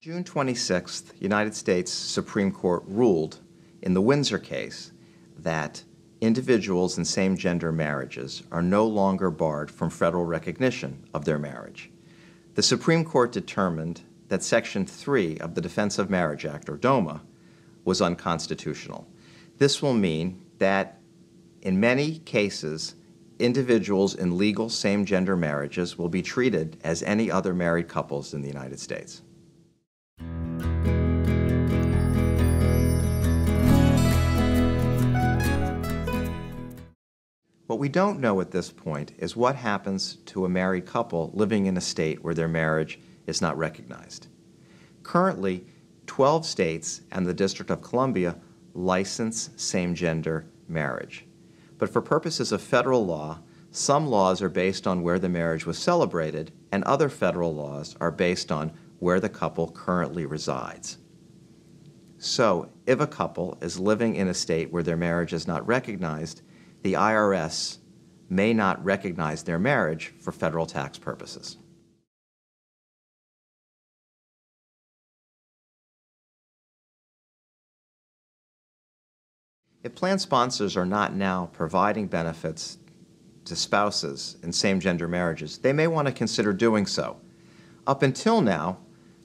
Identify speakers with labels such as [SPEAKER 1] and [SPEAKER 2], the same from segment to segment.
[SPEAKER 1] June 26th, United States Supreme Court ruled in the Windsor case that individuals in same-gender marriages are no longer barred from federal recognition of their marriage. The Supreme Court determined that Section 3 of the Defense of Marriage Act, or DOMA, was unconstitutional. This will mean that in many cases, individuals in legal same-gender marriages will be treated as any other married couples in the United States. What we don't know at this point is what happens to a married couple living in a state where their marriage is not recognized. Currently, 12 states and the District of Columbia license same-gender marriage. But for purposes of federal law, some laws are based on where the marriage was celebrated, and other federal laws are based on where the couple currently resides. So, if a couple is living in a state where their marriage is not recognized, the IRS may not recognize their marriage for federal tax purposes. If plan sponsors are not now providing benefits to spouses in same-gender marriages, they may want to consider doing so. Up until now,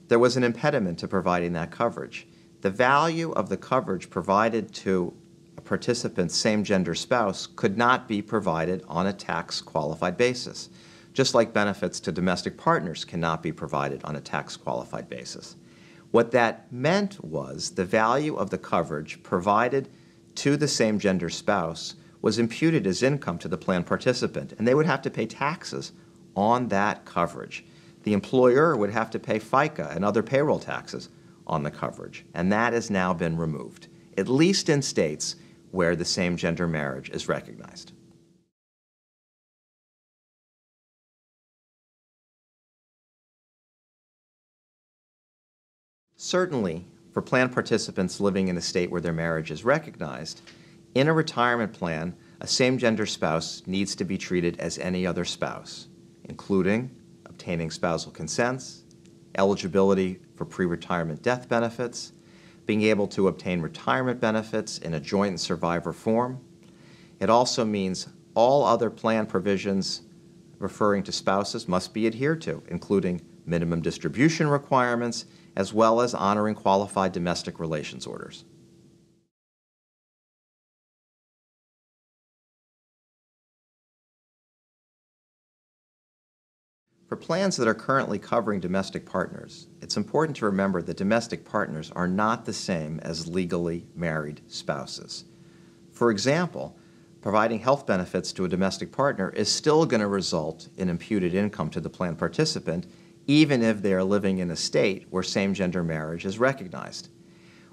[SPEAKER 1] there was an impediment to providing that coverage. The value of the coverage provided to a participant's same-gender spouse could not be provided on a tax-qualified basis, just like benefits to domestic partners cannot be provided on a tax-qualified basis. What that meant was the value of the coverage provided to the same-gender spouse was imputed as income to the plan participant, and they would have to pay taxes on that coverage. The employer would have to pay FICA and other payroll taxes on the coverage, and that has now been removed, at least in states where the same-gender marriage is recognized. Certainly, for plan participants living in a state where their marriage is recognized, in a retirement plan, a same-gender spouse needs to be treated as any other spouse, including obtaining spousal consents, eligibility for pre-retirement death benefits, being able to obtain retirement benefits in a joint and survivor form. It also means all other plan provisions referring to spouses must be adhered to, including minimum distribution requirements, as well as honoring qualified domestic relations orders. For plans that are currently covering domestic partners, it's important to remember that domestic partners are not the same as legally married spouses. For example, providing health benefits to a domestic partner is still going to result in imputed income to the plan participant, even if they are living in a state where same-gender marriage is recognized.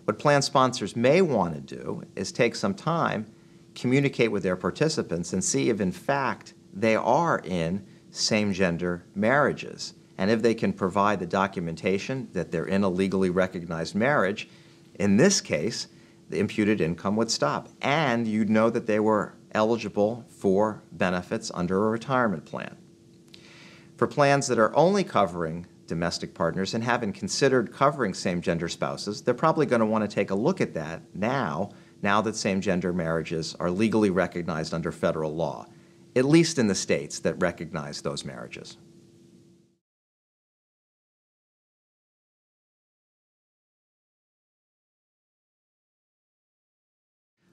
[SPEAKER 1] What plan sponsors may want to do is take some time, communicate with their participants, and see if in fact they are in same-gender marriages. And if they can provide the documentation that they're in a legally recognized marriage, in this case, the imputed income would stop. And you'd know that they were eligible for benefits under a retirement plan. For plans that are only covering domestic partners and haven't considered covering same-gender spouses, they're probably going to want to take a look at that now that same-gender marriages are legally recognized under federal law, at least in the states that recognize those marriages.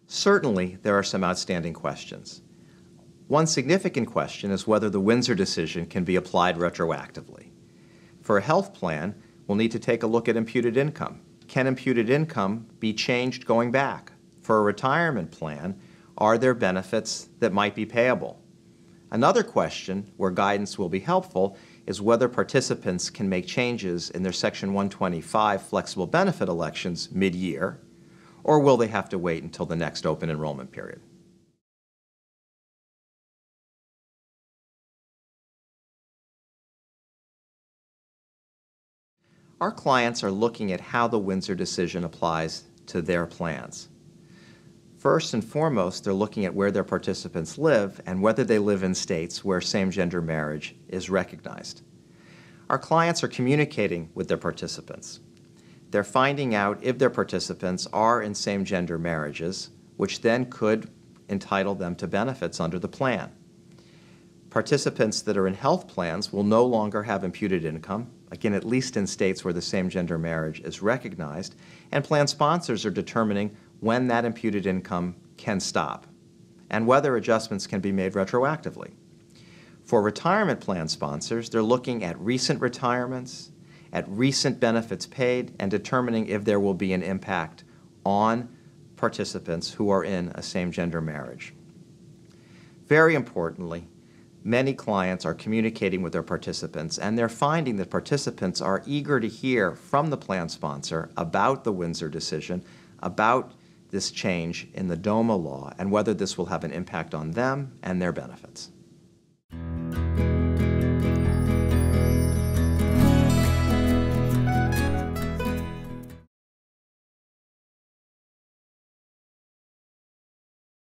[SPEAKER 1] Certainly, there are some outstanding questions. One significant question is whether the Windsor decision can be applied retroactively. For a health plan, we'll need to take a look at imputed income. Can imputed income be changed going back? For a retirement plan, are there benefits that might be payable? Another question where guidance will be helpful is whether participants can make changes in their Section 125 flexible benefit elections mid-year, or will they have to wait until the next open enrollment period? Our clients are looking at how the Windsor decision applies to their plans. First and foremost, they're looking at where their participants live and whether they live in states where same-gender marriage is recognized. Our clients are communicating with their participants. they're finding out if their participants are in same-gender marriages, which then could entitle them to benefits under the plan. Participants that are in health plans will no longer have imputed income, again, at least in states where the same-gender marriage is recognized, and plan sponsors are determining when that imputed income can stop and whether adjustments can be made retroactively. For retirement plan sponsors, they're looking at recent retirements, at recent benefits paid, and determining if there will be an impact on participants who are in a same-gender marriage. Very importantly, many clients are communicating with their participants, and they're finding that participants are eager to hear from the plan sponsor about the Windsor decision, about this change in the DOMA law, and whether this will have an impact on them and their benefits.